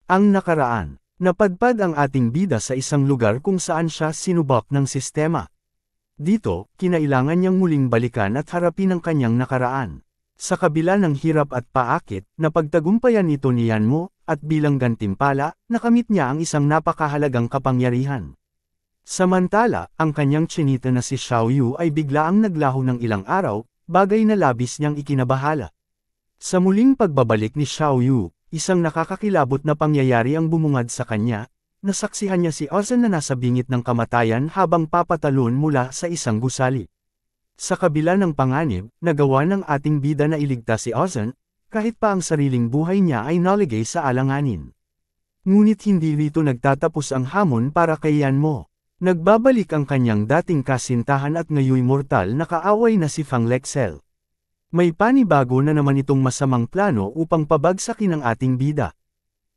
Ang nakaraan. Napadpad ang ating bida sa isang lugar kung saan siya sinubak ng sistema. Dito, kinailangan niyang muling balikan at harapin ang kanyang nakaraan. Sa kabila ng hirap at paakit, napagtagumpayan ito ni Yanmo, at bilang gantimpala, nakamit niya ang isang napakahalagang kapangyarihan. Samantala, ang kanyang tsinita na si Xiaoyu ay biglaang naglaho ng ilang araw, bagay na labis niyang ikinabahala. Sa muling pagbabalik ni Xiaoyu, isang nakakakilabot na pangyayari ang bumungad sa kanya, nasaksihan niya si Ozan na nasa bingit ng kamatayan habang papatalon mula sa isang gusali. Sa kabila ng panganib, nagawa ng ating bida na iligtas si Ozan, kahit pa ang sariling buhay niya ay naligay sa alanganin. Ngunit hindi rito nagtatapos ang hamon para kay Yanmo. Nagbabalik ang kanyang dating kasintahan at ngayoy mortal na kaaway na si Fang Lexel. May panibago na naman itong masamang plano upang pabagsakin ang ating bida.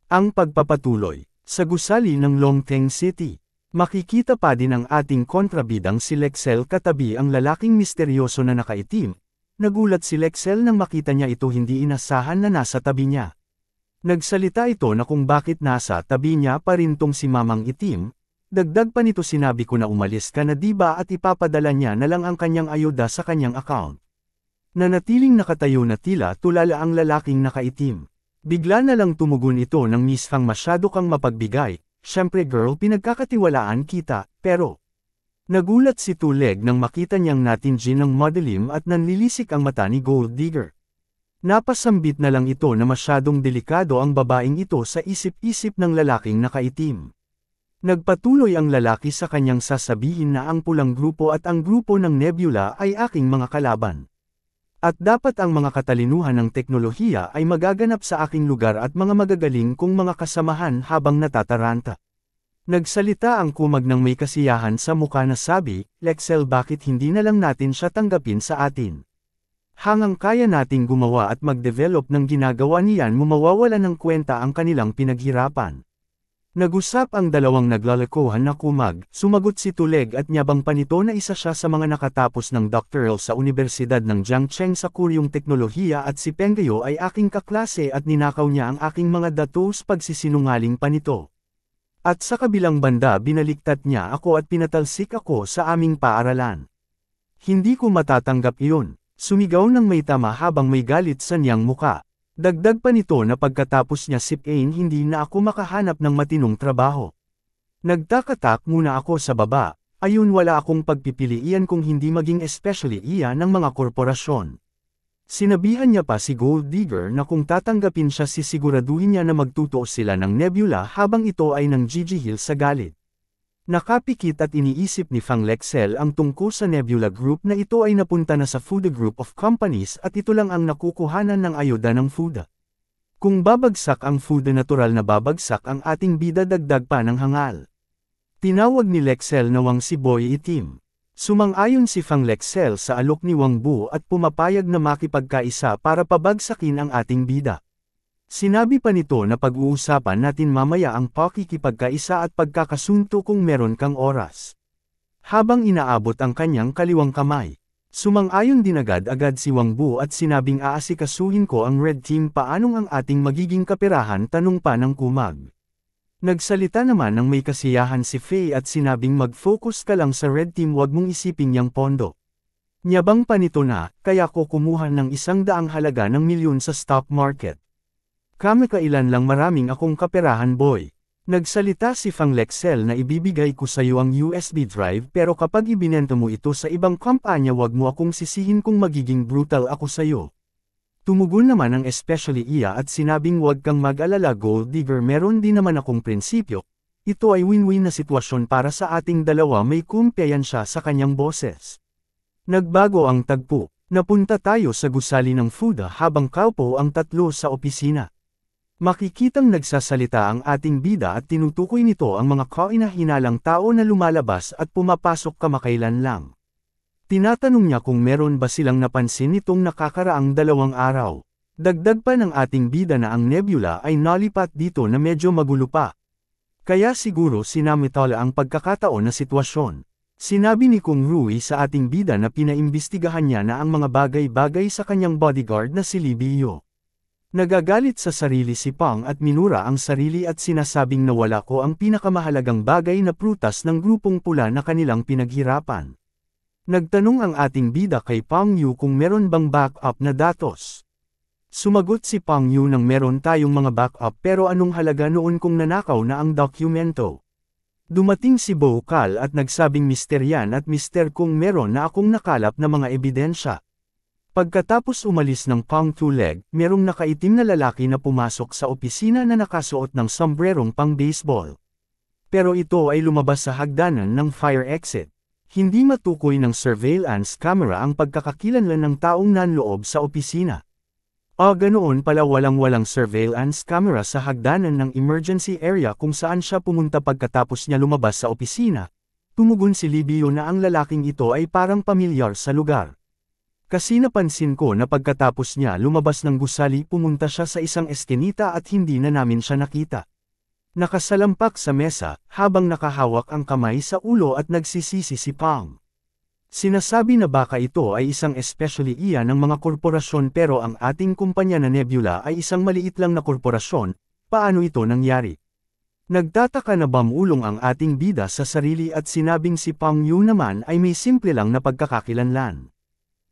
Ang pagpapatuloy. Sa gusali ng Longteng City, makikita pa din ang ating kontrabidang si Lexel katabi ang lalaking misteryoso na nakaitim. Nagulat si Lexel nang makita niya ito hindi inasahan na nasa tabi niya. Nagsalita ito na kung bakit nasa tabi niya pa rin tong si Mamang Itim. Dagdag pa nito, sinabi ko na umalis ka na diba at ipapadala niya na lang ang kanyang ayuda sa kanyang account. Nanatiling nakatayo na tila tulala ang lalaking nakaitim. Bigla na lang tumugon ito ng Miss Fang, masyado kang mapagbigay, syempre girl pinagkakatiwalaan kita, pero... Nagulat si Tuleg nang makita niyang natinjin ng madilim at nanlilisik ang mata ni Gold Digger. Napasambit na lang ito na masyadong delikado ang babaeng ito sa isip-isip ng lalaking nakaitim. Nagpatuloy ang lalaki sa kanyang sasabihin na ang pulang grupo at ang grupo ng Nebula ay aking mga kalaban. At dapat ang mga katalinuhan ng teknolohiya ay magaganap sa aking lugar at mga magagaling kong mga kasamahan habang natataranta. Nagsalita ang kumag ng may kasiyahan sa mukha na sabi, Lexel, bakit hindi na lang natin siya tanggapin sa atin? Hangang kaya nating gumawa at mag-develop ng ginagawa niyan, mawawala ng kwenta ang kanilang pinaghirapan. Nag-usap ang dalawang naglalakohan na kumag, sumagot si Tuleg at nyabang pa nito na isa siya sa mga nakatapos ng doctoral sa Universidad ng Jiangcheng sa kuryong teknolohiya at si Penggayo ay aking kaklase at ninakaw niya ang aking mga datos, pagsisinungaling pa nito. At sa kabilang banda binaliktad niya ako at pinatalsik ako sa aming paaralan. Hindi ko matatanggap iyon, sumigaw ng may tama habang may galit sa niyang muka. Dagdag pa nito na pagkatapos niya sipain hindi na ako makahanap ng matinong trabaho. Nagtakatak muna ako sa baba, ayun wala akong pagpipilian kung hindi maging especially iya ng mga korporasyon. Sinabihan niya pa si Gold Digger na kung tatanggapin siya sisiguraduhin niya na magtutuo sila ng Nebula habang ito ay nanggigihil sa galit. Nakapikit at iniisip ni Fang Lexel ang tungkol sa Nebula Group na ito ay napunta na sa FUDA Group of Companies at ito lang ang nakukuhanan ng ayuda ng FUDA. Kung babagsak ang FUDA, natural na babagsak ang ating bida, dagdag pa ng hangal. Tinawag ni Lexel na Wang si Boy Itim. Sumang-ayon si Fang Lexel sa alok ni Wang Bu at pumapayag na makipagkaisa para pabagsakin ang ating bida. Sinabi pa nito na pag-uusapan natin mamaya ang pakikipagkaisa at pagkakasunto kung meron kang oras. Habang inaabot ang kanyang kaliwang kamay, sumang-ayon din agad-agad si Wang Bu at sinabing aasikasuhin ko ang Red Team. Paanong ang ating magiging kaperahan, tanong pa ng kumag. Nagsalita naman ng may kasiyahan si Faye at sinabing mag-focus ka lang sa Red Team, wag mong isiping yang pondo. Nyabang pa nito na, kaya ko kumuha ng 100 halaga ng milyon sa stock market. Kamakailan lang maraming akong kaperahan, boy. Nagsalita si Fang Lexel na ibibigay ko sa iyo ang USB drive pero kapag ibinenta mo ito sa ibang kampanya wag mo akong sisihin kung magiging brutal ako sa iyo. Tumugon naman ang especially iya at sinabing wag kang mag-alala Gold Digger, meron din naman akong prinsipyo. Ito ay win-win na sitwasyon para sa ating dalawa, may kumpiyansa sa kanyang boses. Nagbago ang tagpo. Napunta tayo sa gusali ng FUDA habang kaupo ang tatlo sa opisina. Makikitang nagsasalita ang ating bida at tinutukoy nito ang mga kahinahinalang tao na lumalabas at pumapasok kamakailan lang. Tinatanong niya kung meron ba silang napansin nitong nakakaraang 2 araw. Dagdag pa ng ating bida na ang Nebula ay nalipat dito na medyo magulo pa. Kaya siguro sinamitala ang pagkakataon na sitwasyon. Sinabi ni Kung Rui sa ating bida na pinaimbestigahan niya na ang mga bagay-bagay sa kanyang bodyguard na si Li Biyo. Nagagalit sa sarili si Pang at minura ang sarili at sinasabing nawala ko ang pinakamahalagang bagay na prutas ng grupong pula na kanilang pinaghirapan. Nagtanong ang ating bida kay Pang Yu kung meron bang backup na datos. Sumagot si Pang Yu nang meron tayong mga backup pero anong halaga noon kung nanakaw na ang dokumento. Dumating si Bokal at nagsabing Mr. Yan at Mr. kung meron na akong nakalap na mga ebidensya. Pagkatapos umalis ng Pang Tuleg, merong nakaitim na lalaki na pumasok sa opisina na nakasuot ng sombrerong pang baseball. Pero ito ay lumabas sa hagdanan ng fire exit. Hindi matukoy ng surveillance camera ang pagkakakilanlan ng taong nanloob sa opisina. Ganoon pala walang surveillance camera sa hagdanan ng emergency area kung saan siya pumunta pagkatapos niya lumabas sa opisina. Tumugon si Libio na ang lalaking ito ay parang pamilyar sa lugar. Kasi napansin ko na pagkatapos niya lumabas ng gusali pumunta siya sa isang eskinita at hindi na namin siya nakita. Nakasalampak sa mesa, habang nakahawak ang kamay sa ulo at nagsisisi si Pang. Sinasabi na baka ito ay isang especially iya ng mga korporasyon pero ang ating kumpanya na Nebula ay isang maliit lang na korporasyon, paano ito nangyari? Nagtataka na bamulong ang ating bida sa sarili at sinabing si Pang Yu naman ay may simple lang na pagkakakilanlan.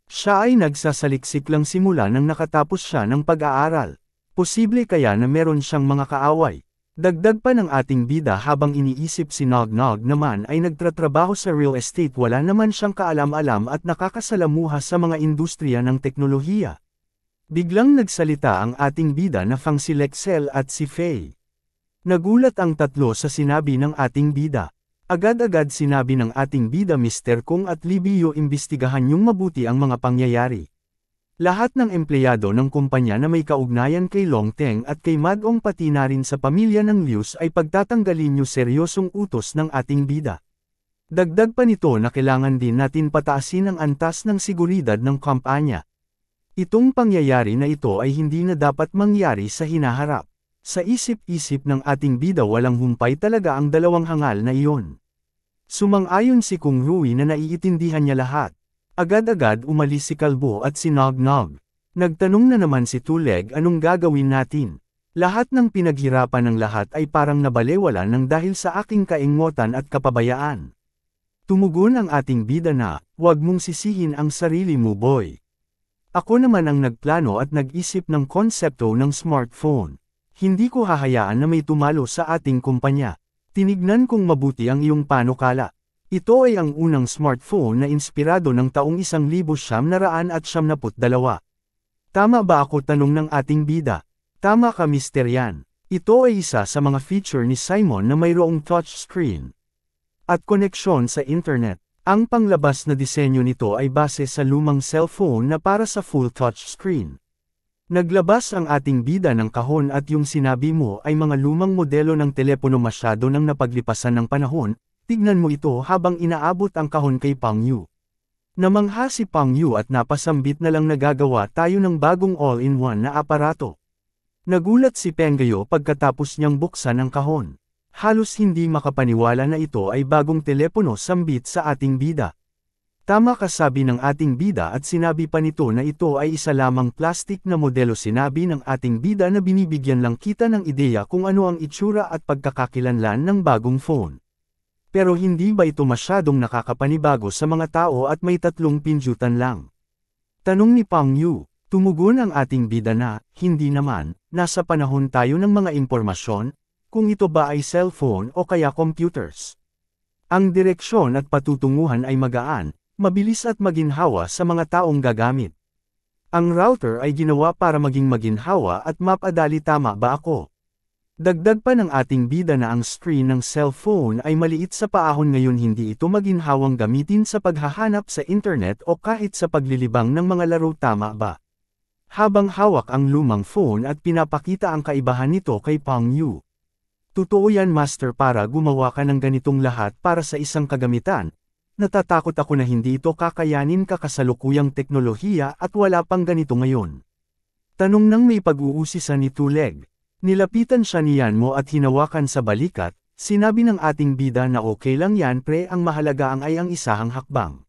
Siya ay nagsasaliksik lang simula nang nakatapos siya ng pag-aaral. Posible kaya na meron siyang mga kaaway. Dagdag pa ng ating bida habang iniisip si Nog Nog naman ay nagtratrabaho sa real estate wala naman siyang kaalam-alam at nakakasalamuha sa mga industriya ng teknolohiya. Biglang nagsalita ang ating bida na Fang si Lexel at si Faye. Nagulat ang tatlo sa sinabi ng ating bida. Agad-agad sinabi ng ating bida Mr. Kung at Libio imbestigahan niyong mabuti ang mga pangyayari. Lahat ng empleyado ng kumpanya na may kaugnayan kay Long Teng at kay Madong pati na rin sa pamilya ng Lius ay pagtatanggalin niyo seryosong utos ng ating bida. Dagdag pa nito na kailangan din natin pataasin ang antas ng seguridad ng kampanya. Itong pangyayari na ito ay hindi na dapat mangyari sa hinaharap. Sa isip-isip ng ating bida walang humpay talaga ang dalawang hangal na iyon. Sumang-ayon si Kung Rui na naiintindihan niya lahat. Agad-agad umalis si Kalbo at si Nog Nog. Nagtanong na naman si Tuleg anong gagawin natin. Lahat ng pinaghirapan ng lahat ay parang nabalewala ng dahil sa aking kaingotan at kapabayaan. Tumugon ang ating bida na, huwag mong sisihin ang sarili mo boy. Ako naman ang nagplano at nag-isip ng konsepto ng smartphone. Hindi ko hahayaan na may tumalo sa ating kumpanya. Tinignan kong mabuti ang iyong panukala. Ito ay ang unang smartphone na inspirado ng taong 1992. Tama ba ako tanong ng ating bida? Tama ka Mr. Yan. Ito ay isa sa mga feature ni Simon na mayroong touchscreen at koneksyon sa internet. Ang panglabas na disenyo nito ay base sa lumang cellphone na para sa full touchscreen. Naglabas ang ating bida ng kahon at yung sinabi mo ay mga lumang modelo ng telepono masyado nang napaglipasan ng panahon. Tignan mo ito habang inaabot ang kahon kay Pang Yu. Namangha si Pang Yu at napasambit na lang nagagawa tayo ng bagong all-in-one na aparato. Nagulat si Pengayo pagkatapos niyang buksan ang kahon. Halos hindi makapaniwala na ito ay bagong telepono sambit sa ating bida. Tama ka sabi ng ating bida at sinabi pa nito na ito ay isa lamang plastic na modelo sinabi ng ating bida na binibigyan lang kita ng ideya kung ano ang itsura at pagkakakilanlan ng bagong phone. Pero hindi ba ito masyadong nakakapanibago sa mga tao at may 3 pindutan lang? Tanong ni Pang Yu. Tumugon ang ating bida na, hindi naman, nasa panahon tayo ng mga impormasyon, kung ito ba ay cellphone o kaya computers. Ang direksyon at patutunguhan ay magaan, mabilis at maginhawa sa mga taong gagamit. Ang router ay ginawa para maging maginhawa at mapadali tama ba ako? Dagdag pa ng ating bida na ang screen ng cellphone ay maliit sa paahon ngayon hindi ito maginhawang gamitin sa paghahanap sa internet o kahit sa paglilibang ng mga laro tama ba? Habang hawak ang lumang phone at pinapakita ang kaibahan nito kay Pang Yu. Totoo yan master para gumawa ka ng ganitong lahat para sa isang kagamitan. Natatakot ako na hindi ito kakayanin kakasalukuyang teknolohiya at wala pang ganito ngayon. Tanong nang may pag-uusisa ni Tuleg. Nilapitan siya ni Yanmo at hinawakan sa balikat, sinabi ng ating bida na okay lang yan pre ang mahalaga ang ay ang isahang hakbang.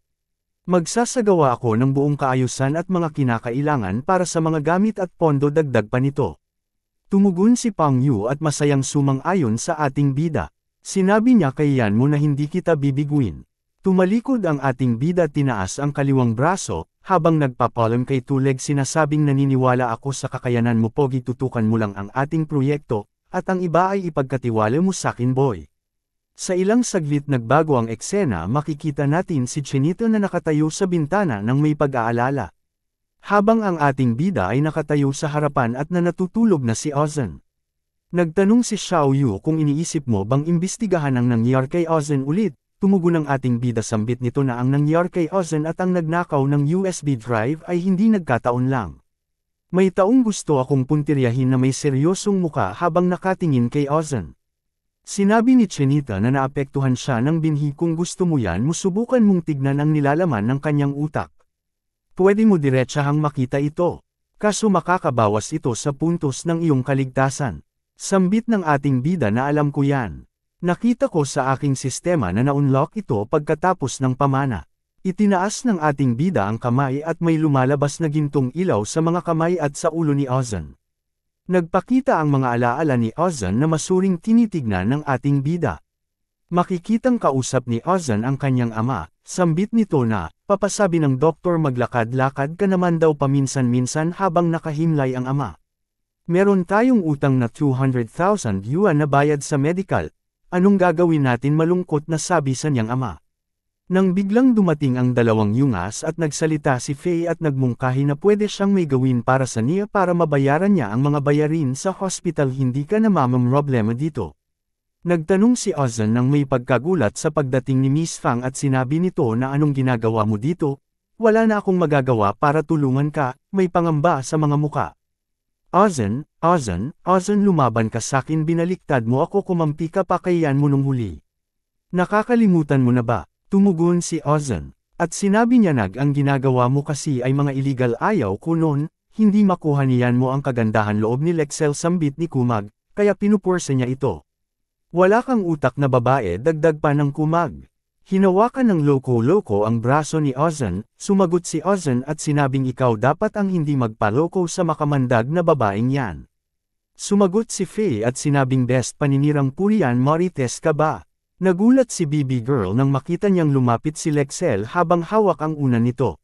Magsasagawa ako ng buong kaayusan at mga kinakailangan para sa mga gamit at pondo dagdag pa nito. Tumugon si Pang Yu at masayang sumang-ayon sa ating bida. Sinabi niya kay Yan mo na hindi kita bibiguin. Tumalikod ang ating bida, tinaas ang kaliwang braso, habang nagpapalam kay Tuleg, sinasabing naniniwala ako sa kakayanan mo Pogi, tutukan mo lang ang ating proyekto, at ang iba ay ipagkatiwala mo sakin boy. Sa ilang saglit nagbago ang eksena, makikita natin si Chinito na nakatayo sa bintana ng may pag-aalala. Habang ang ating bida ay nakatayo sa harapan at natutulog na si Ozan. Nagtanong si Xiao Yu kung iniisip mo bang imbestigahan ang nangyari kay Ozan ulit. Tumugon ang ating bida, sambit nito na ang nangyari kay Ozan at ang nagnakaw ng USB drive ay hindi nagkataon lang. May taong gusto akong puntiryahin na may seryosong muka habang nakatingin kay Ozan. Sinabi ni Chinita na naapektuhan siya ng binhi. Kung gusto mo yan mo, subukan mong tignan ang nilalaman ng kanyang utak. Pwede mo diretsahang makita ito. Kaso makakabawas ito sa puntos ng iyong kaligtasan. Sambit ng ating bida na alam ko yan. Nakita ko sa aking sistema na na-unlock ito pagkatapos ng pamana. Itinaas ng ating bida ang kamay at may lumalabas na gintong ilaw sa mga kamay at sa ulo ni Ozan. Nagpakita ang mga alaala ni Ozan na masuring tinitignan ng ating bida. Makikitang kausap ni Ozan ang kanyang ama, sambit nito na, papasabi ng doktor maglakad-lakad ka naman daw paminsan-minsan habang nakahimlay ang ama. Meron tayong utang na 200,000 yuan na bayad sa medical, anong gagawin natin, malungkot na sabi sa niyang ama. Nang biglang dumating ang dalawang yungas at nagsalita si Faye at nagmungkahi na pwede siyang may gawin para sa niya para mabayaran niya ang mga bayarin sa hospital, hindi ka na problema dito. Nagtanong si Ozan nang may pagkagulat sa pagdating ni Miss Fang at sinabi nito na anong ginagawa mo dito, wala na akong magagawa para tulungan ka, may pangamba sa mga muka. Ozan, lumaban ka sakin, binaliktad mo ako, kumampi ka pa kay Yan mo nung huli. Nakakalimutan mo na ba? Tumugon si Ozan, at sinabi niya ang ginagawa mo kasi ay mga illegal, ayaw ko nun, hindi makuha niyan mo ang kagandahan loob ni Lexel, sambit ni Kumag, kaya pinupursa niya ito. Wala kang utak na babae, dagdag pa ng Kumag. Hinawakan ng loko-loko ang braso ni Ozan, sumagot si Ozan at sinabing ikaw dapat ang hindi magpaloko sa makamandag na babaeng yan. Sumagot si Faye at sinabing best paninirang purian, marites ka ba? Nagulat si BB Girl nang makita niyang lumapit si Lexel habang hawak ang una nito.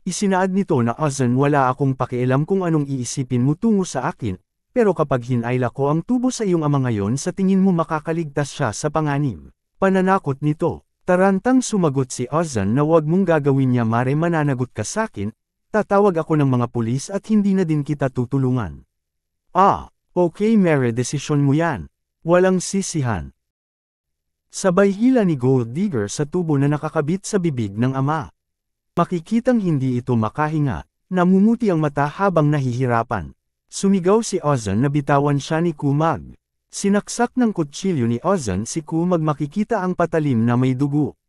Isinaad nito na Ozan, wala akong pakialam kung anong iisipin mo tungo sa akin, pero kapag hinayla ko ang tubo sa iyong ama ngayon, sa tingin mo makakaligtas siya sa panganib. Pananakot nito. Tarantang sumagot si Ozan na wag mong gagawin niya, mare, mananagot ka sakin, tatawag ako ng mga pulis at hindi na din kita tutulungan. Okay Mare, desisyon mo yan. Walang sisihan. Sabay hila ni Gold Digger sa tubo na nakakabit sa bibig ng ama. Makikitang hindi ito makahinga, namumuti ang mata habang nahihirapan. Sumigaw si Ozan na bitawan siya ni Kumag. Sinaksak ng kutsilyo ni Ozan si Kumag, makikita ang patalim na may dugo.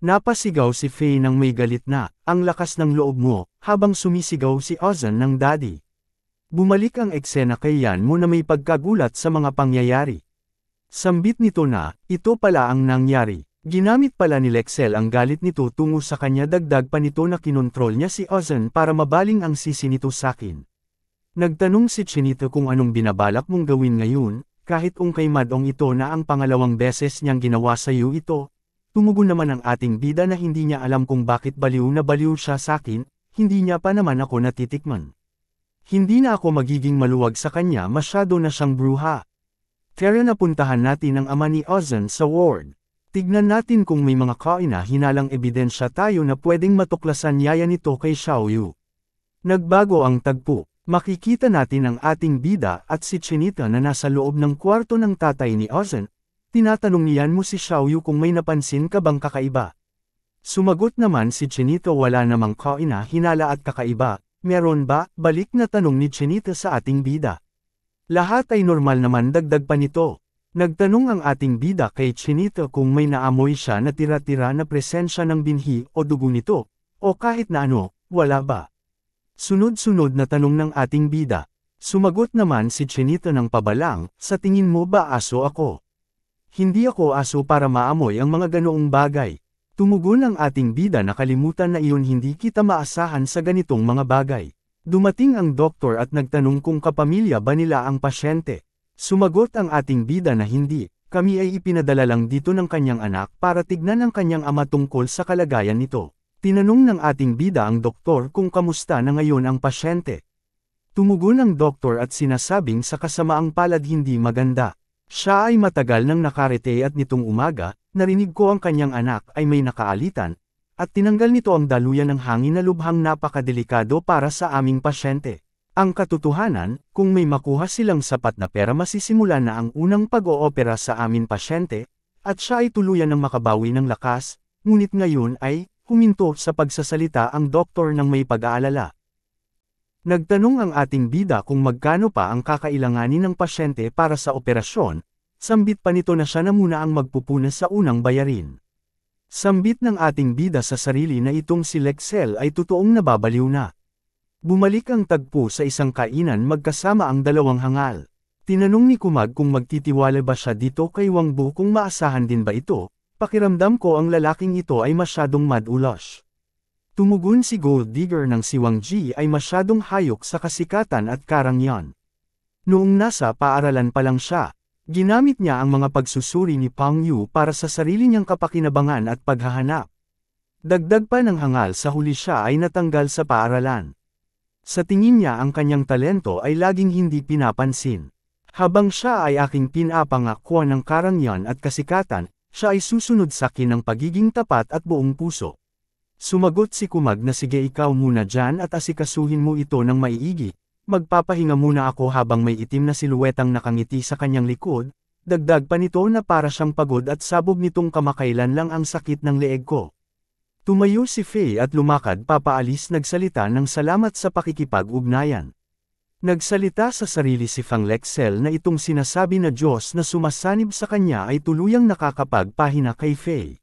Napasigaw si Faye nang may galit na, ang lakas ng loob mo, habang sumisigaw si Ozan ng daddy. Bumalik ang eksena kay Yan mo na may pagkagulat sa mga pangyayari. Sambit nito na, ito pala ang nangyari. Ginamit pala ni Lexel ang galit nito tungo sa kanya, dagdag pa nito na kinontrol niya si Ozan para mabaling ang sisi nito sakin. Nagtanong si Chinito kung anong binabalak mong gawin ngayon, kahit ungkay madong ito na ang pangalawang beses niyang ginawa sa iyo ito. Tumugon naman ang ating bida na hindi niya alam kung bakit baliw na baliw siya sakin, hindi niya pa naman ako natitikman. Hindi na ako magiging maluwag sa kanya, masyado na siyang bruha. Kaya napuntahan natin ang ama ni Ozan sa ward. Tignan natin kung may mga kaina-hinalang ebidensya tayo na pwedeng matuklasan yaya nito kay Xiao Yu. Nagbago ang tagpo. Makikita natin ang ating bida at si Chinita na nasa loob ng kwarto ng tatay ni Ozan. Tinatanong niyan mo si Xiao Yu kung may napansin ka bang kakaiba. Sumagot naman si Chinita, wala namang kaina-hinala at kakaiba. Meron ba? Balik na tanong ni Chinita sa ating bida. Lahat ay normal naman, dagdag pa nito. Nagtanong ang ating bida kay Chinita kung may naamoy siya na tira-tira na presensya ng binhi o dugo nito, o kahit na ano, wala ba? Sunod-sunod na tanong ng ating bida. Sumagot naman si Chinita ng pabalang, sa tingin mo ba aso ako? Hindi ako aso para maamoy ang mga ganoong bagay. Tumugon ang ating bida na kalimutan na iyon hindi kita maasahan sa ganitong mga bagay. Dumating ang doktor at nagtanong kung kapamilya ba nila ang pasyente. Sumagot ang ating bida na hindi, kami ay ipinadala lang dito ng kanyang anak para tignan ang kanyang ama tungkol sa kalagayan nito. Tinanong ng ating bida ang doktor kung kamusta na ngayon ang pasyente. Tumugon ang doktor at sinasabing sa kasamaang palad hindi maganda. Siya ay matagal nang nakarete at nitong umaga, narinig ko ang kanyang anak ay may nakaalitan, at tinanggal nito ang daluyan ng hangin na lubhang napakadelikado para sa aming pasyente. Ang katotohanan, kung may makuha silang sapat na pera masisimulan na ang unang pag-oopera sa amin pasyente, at siya ay tuluyan ng makabawi ng lakas, ngunit ngayon ay, huminto sa pagsasalita ang doktor ng may pag-aalala. Nagtanong ang ating bida kung magkano pa ang kakailanganin ng pasyente para sa operasyon, sambit pa nito na siya na muna ang magpupuna sa unang bayarin. Sambit ng ating bida sa sarili na itong si Lexel ay totoong nababaliw na. Bumalik ang tagpo sa isang kainan magkasama ang dalawang hangal. Tinanong ni Kumag kung magtitiwala ba siya dito kay Wangbu kung maasahan din ba ito, pakiramdam ko ang lalaking ito ay masyadong madulas. Tumugon si Gold Digger ng si Wang Ji ay masyadong hayok sa kasikatan at karangyan. Noong nasa paaralan pa lang siya, ginamit niya ang mga pagsusuri ni Pang Yu para sa sarili niyang kapakinabangan at paghahanap. Dagdag pa ng hangal sa huli siya ay natanggal sa paaralan. Sa tingin niya ang kanyang talento ay laging hindi pinapansin. Habang siya ay aking pinapangakwa ng karangyan at kasikatan, siya ay susunod sa akin ng pagiging tapat at buong puso. Sumagot si Kumag na sige ikaw muna dyan at asikasuhin mo ito ng maiigi. Magpapahinga muna ako habang may itim na siluetang nakangiti sa kanyang likod, dagdag pa nito na para siyang pagod at sabog nitong kamakailan lang ang sakit ng leeg ko. Tumayo si Faye at lumakad papaalis nagsalita ng salamat sa pakikipag-ugnayan. Nagsalita sa sarili si Fang Lexel na itong sinasabi na Diyos na sumasanib sa kanya ay tuluyang nakakapagpahina kay Faye.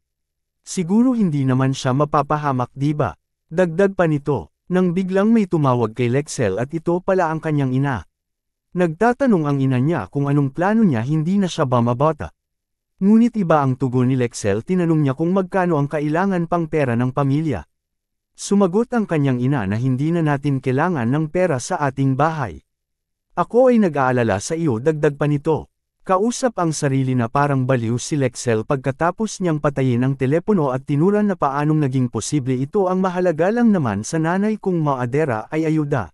Siguro hindi naman siya mapapahamak diba? Dagdag pa nito, nang biglang may tumawag kay Lexel at ito pala ang kanyang ina. Nagtatanong ang ina niya kung anong plano niya hindi na siya ba mabata. Ngunit iba ang tugon ni Lexel tinanong niya kung magkano ang kailangan pang pera ng pamilya. Sumagot ang kanyang ina na hindi na natin kailangan ng pera sa ating bahay. Ako ay nag-aalala sa iyo dagdag pa nito. Kausap ang sarili na parang baliw si Lexel pagkatapos niyang patayin ang telepono at tinuran na paanong naging posible ito ang mahalaga lang naman sa nanay kung maadera ay ayuda.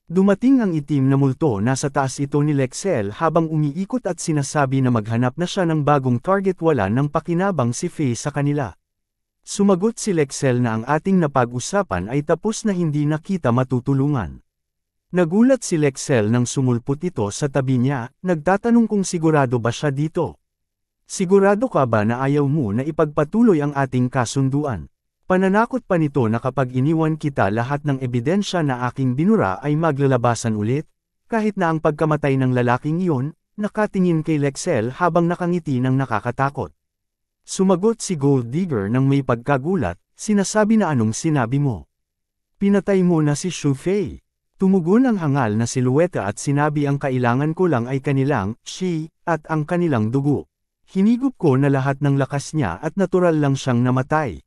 Dumating ang itim na multo nasa taas ito ni Lexel habang umiikot at sinasabi na maghanap na siya ng bagong target wala nang pakinabang si Faye sa kanila. Sumagot si Lexel na ang ating napag-usapan ay tapos na hindi na kita matutulungan. Nagulat si Lexel nang sumulpot ito sa tabi niya, nagtatanong kung sigurado ba siya dito. Sigurado ka ba na ayaw mo na ipagpatuloy ang ating kasunduan? Pananakot pa nito na kapag iniwan kita lahat ng ebidensya na aking binura ay maglalabasan ulit, kahit na ang pagkamatay ng lalaking iyon, nakatingin kay Lexel habang nakangiti ng nakakatakot. Sumagot si Gold Digger nang may pagkagulat, sinasabi na anong sinabi mo. Pinatay mo na si Shu Fei. Tumugon ang hangal na silueta at sinabi ang kailangan ko lang ay kanilang, she, at ang kanilang dugo. Hinigup ko na lahat ng lakas niya at natural lang siyang namatay.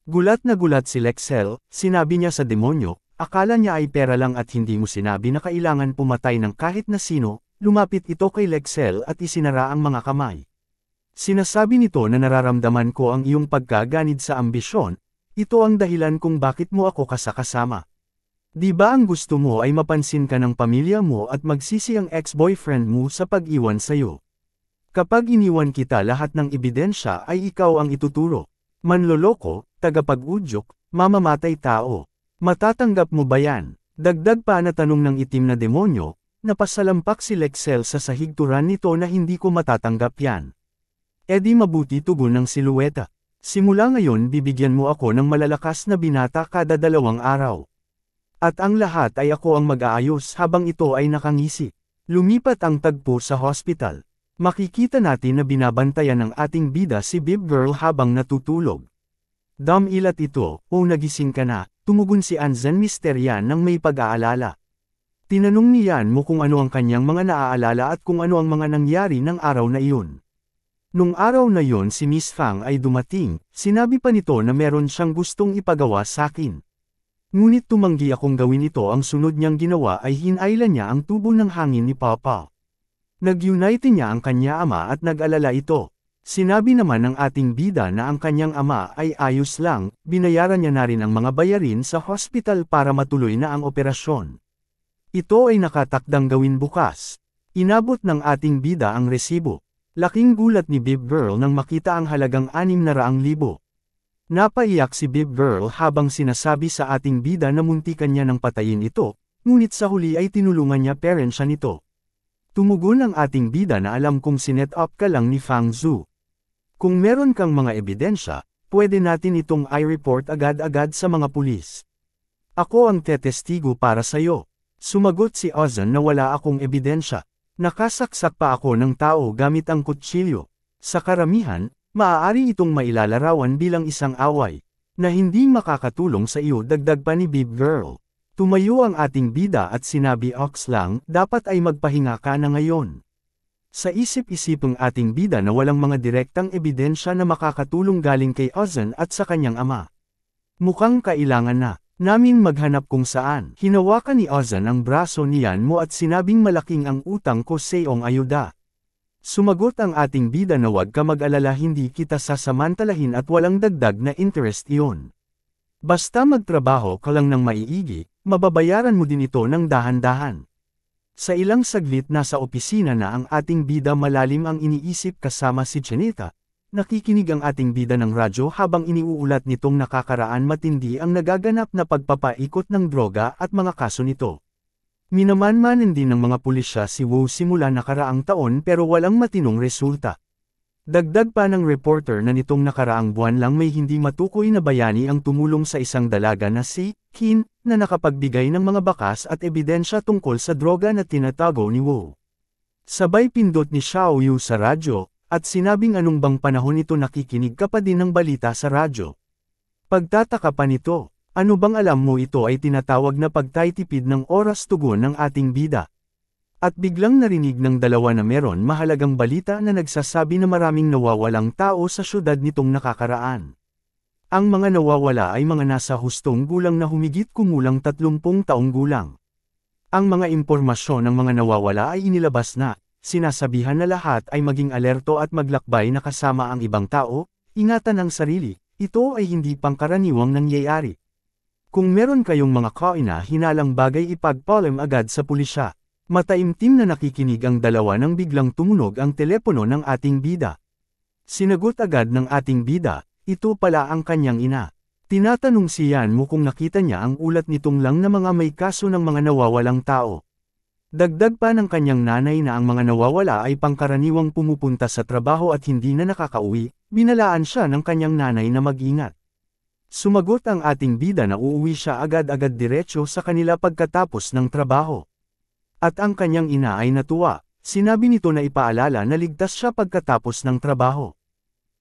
Gulat na gulat si Lexel, sinabi niya sa demonyo, akala niya ay pera lang at hindi mo sinabi na kailangan pumatay ng kahit na sino, lumapit ito kay Lexel at isinara ang mga kamay. Sinasabi nito na nararamdaman ko ang iyong pagkaganid sa ambisyon, ito ang dahilan kung bakit mo ako kasakasama. Di ba ang gusto mo ay mapansin ka ng pamilya mo at magsisi ang ex-boyfriend mo sa pag-iwan sa'yo? Kapag iniwan kita lahat ng ebidensya ay ikaw ang ituturo. Manloloko, tagapag-udyok, mamamatay tao. Matatanggap mo ba yan? Dagdag pa na tanong ng itim na demonyo, napasalampak si Lexel sa sahigturan nito na hindi ko matatanggap yan. Edi mabuti tugon ng silueta. Simula ngayon bibigyan mo ako ng malalakas na binata kada 2 araw. At ang lahat ay ako ang mag-aayos habang ito ay nakangisi. Lumipat ang tagpo sa hospital. Makikita natin na binabantayan ng ating bida si Bib Girl habang natutulog. Damilat ito, o nagising ka na, tumugon si Anzen Misterian ng may pag-aalala. Tinanong niyan mo kung ano ang kanyang mga naaalala at kung ano ang mga nangyari ng araw na iyon. Nung araw na yon si Miss Fang ay dumating, sinabi pa nito na meron siyang gustong ipagawa sakin. Ngunit tumanggi akong gawin ito. Ang sunod niyang ginawa ay hinailan niya ang tubo ng hangin ni Papa. Nag-unite niya ang kanya ama at nag-alala ito. Sinabi naman ng ating bida na ang kanyang ama ay ayos lang, binayaran niya na rin ang mga bayarin sa hospital para matuloy na ang operasyon. Ito ay nakatakdang gawin bukas. Inabot ng ating bida ang resibo. Laking gulat ni Bib Girl nang makita ang halagang 600,000. Napaiyak si Bib Girl habang sinasabi sa ating bida na muntikan niya nang patayin ito, ngunit sa huli ay tinulungan niya parent siya nito. Tumugon ang ating bida na alam kong sinet up ka lang ni Fang Zhu. Kung meron kang mga ebidensya, pwede natin itong i-report agad-agad sa mga pulis. Ako ang tetestigo para sayo. Sumagot si Ozan na wala akong ebidensya. Nakasaksak pa ako ng tao gamit ang kutsilyo. Sa karamihan, maaari itong mailalarawan bilang isang away, na hindi makakatulong sa iyo. Dagdag pa ni Bib Girl. Tumayo ang ating bida at sinabi Ox lang, dapat ay magpahinga ka na ngayon. Sa isip-isipang ating bida na walang mga direktang ebidensya na makakatulong galing kay Ozan at sa kanyang ama. Mukhang kailangan na namin maghanap kung saan. Hinawakan ni Ozan ang braso niyan mo at sinabing malaking ang utang ko sa iyong ayuda. Sumagot ang ating bida na wag ka mag-alala, hindi kita sasamantalahin at walang dagdag na interest iyon. Basta magtrabaho ka lang ng maiigi, mababayaran mo din ito ng dahan-dahan. Sa ilang saglit nasa opisina na ang ating bida, malalim ang iniisip kasama si Chinita. Nakikinig ang ating bida ng radyo habang iniuulat nitong nakakaraan matindi ang nagaganap na pagpapaikot ng droga at mga kaso nito. Minamanmanan din ng mga pulisya si Wu simula nakaraang taon pero walang matinong resulta. Dagdag pa ng reporter na nitong nakaraang buwan lang may hindi matukoy na bayani ang tumulong sa isang dalaga na si Qin na nakapagbigay ng mga bakas at ebidensya tungkol sa droga na tinatago ni Wu. Sabay pindot ni Xiao Yu sa radyo, at sinabing anong bang panahon ito nakikinig ka pa din ng balita sa radyo. Pagtataka pa nito, ano bang alam mo ito ay tinatawag na pagtitipid ng oras, tugon ng ating bida. At biglang narinig ng dalawa na meron mahalagang balita na nagsasabi na maraming nawawalang tao sa syudad nitong nakakaraan. Ang mga nawawala ay mga nasa hustong gulang na humigit kumulang 30 taong gulang. Ang mga impormasyon ng mga nawawala ay inilabas na. Sinasabihan na lahat ay maging alerto at maglakbay na kasama ang ibang tao, ingatan ang sarili, ito ay hindi pangkaraniwang nangyayari. Kung meron kayong mga kaina-hinalang bagay ipagpaalam agad sa pulisya. Mataimtim na nakikinig ang dalawa nang biglang tumunog ang telepono ng ating bida. Sinagot agad ng ating bida, ito pala ang kanyang ina. Tinatanong siyan mo kung nakita niya ang ulat nitong lang na mga may kaso ng mga nawawalang tao. Dagdag pa ng kanyang nanay na ang mga nawawala ay pangkaraniwang pumupunta sa trabaho at hindi na nakakauwi, binalaan siya ng kanyang nanay na mag-ingat. Sumagot ang ating bida na uuwi siya agad-agad diretso sa kanila pagkatapos ng trabaho. At ang kanyang ina ay natuwa, sinabi nito na ipaalala na ligtas siya pagkatapos ng trabaho.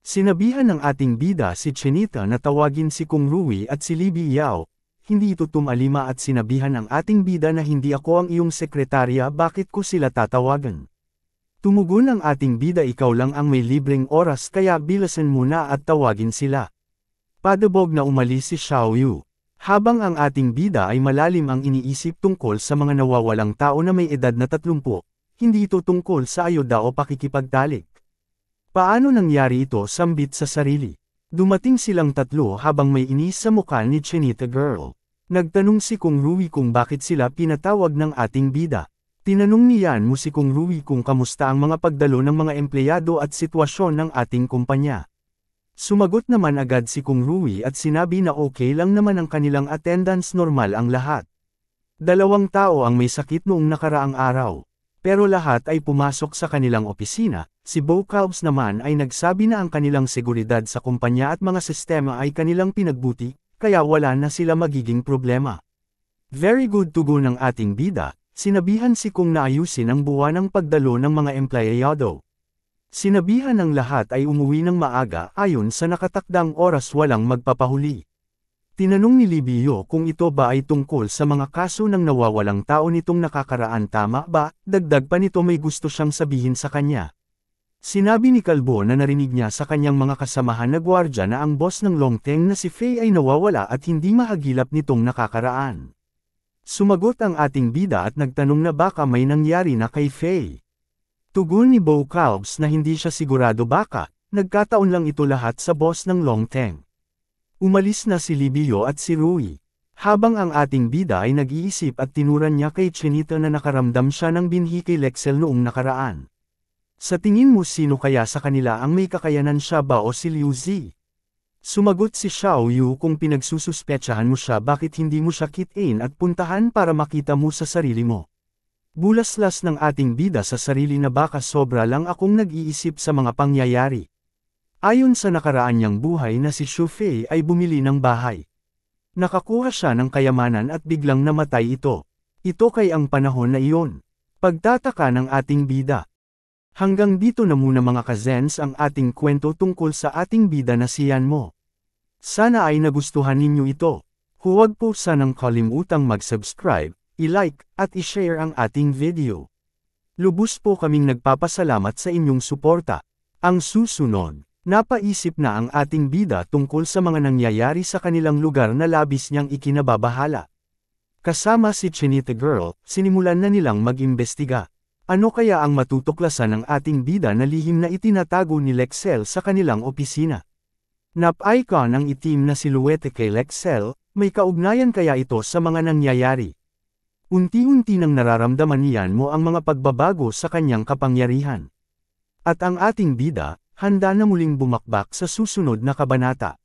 Sinabihan ng ating bida si Chinita na tawagin si Kung Rui at si Libby Yao. Hindi ito tumalima at sinabihan ang ating bida na hindi ako ang iyong sekretarya, bakit ko sila tatawagan. Tumugon ang ating bida, ikaw lang ang may libreng oras kaya bilasan muna at tawagin sila. Padabog na umalis si Xiao Yu. Habang ang ating bida ay malalim ang iniisip tungkol sa mga nawawalang tao na may edad na 30, hindi ito tungkol sa ayuda o pakikipagtalik. Paano nangyari ito? Sambit sa sarili. Dumating silang tatlo habang may inis sa mukha ni Chinita Girl. Nagtanong si Kung Rui kung bakit sila pinatawag ng ating bida. Tinanong niyan mo si Kung Rui kung kamusta ang mga pagdalo ng mga empleyado at sitwasyon ng ating kumpanya. Sumagot naman agad si Kung Rui at sinabi na okay lang naman ang kanilang attendance, normal ang lahat. 2 tao ang may sakit noong nakaraang araw. Pero lahat ay pumasok sa kanilang opisina. Si Bo Calves naman ay nagsabi na ang kanilang seguridad sa kumpanya at mga sistema ay kanilang pinagbuti, kaya wala na sila magiging problema. Very good, tugon ng ating bida, sinabihan si Kung na ayusin ang buwanang pagdalo ng mga empleyado. Sinabihan ng lahat ay umuwi ng maaga ayon sa nakatakdang oras, walang magpapahuli. Tinanong ni Libio kung ito ba ay tungkol sa mga kaso ng nawawalang tao nitong nakakaraan, tama ba? Dagdag pa nito may gusto siyang sabihin sa kanya. Sinabi ni Kalbo na narinig niya sa kanyang mga kasamahan na gwardya na ang boss ng Longteng na si Fei ay nawawala at hindi mahagilap nitong nakakaraan. Sumagot ang ating bida at nagtanong na baka may nangyari na kay Fei. Tugon ni Bo Calbs na hindi siya sigurado baka, nagkataon lang ito lahat sa boss ng Longteng. Umalis na si Libio at si Rui. Habang ang ating bida ay nag-iisip at tinuran niya kay Chinita na nakaramdam siya ng binhi kay Lexel noong nakaraan. Sa tingin mo sino kaya sa kanila ang may kakayanan, siya ba o si Liu Zi? Sumagot si Xiao Yu, kung pinagsususpetsahan mo siya bakit hindi mo siya kitain at puntahan para makita mo sa sarili mo. Bulaslas ng ating bida sa sarili na baka sobra lang akong nag-iisip sa mga pangyayari. Ayon sa nakaraan niyang buhay na si Xu Fei ay bumili ng bahay. Nakakuha siya ng kayamanan at biglang namatay ito. Ito kay ang panahon na iyon. Pagtataka ng ating bida. Hanggang dito na muna mga kazens ang ating kwento tungkol sa ating bida na si Yan Mo. Sana ay nagustuhan ninyo ito. Huwag po sanang kalimutang mag-subscribe, i-like, at i-share ang ating video. Lubos po kaming nagpapasalamat sa inyong suporta. Ang susunod, napaisip na ang ating bida tungkol sa mga nangyayari sa kanilang lugar na labis niyang ikinababahala. Kasama si Chinita Girl, sinimulan na nilang mag-imbestiga. Ano kaya ang matutuklasan ng ating bida na lihim na itinatago ni Lexel sa kanilang opisina? Nap-icon ang itim na siluwete kay Lexel, may kaugnayan kaya ito sa mga nangyayari? Unti-unti nang nararamdaman niyan mo ang mga pagbabago sa kanyang kapangyarihan. At ang ating bida, handa na muling bumakbak sa susunod na kabanata.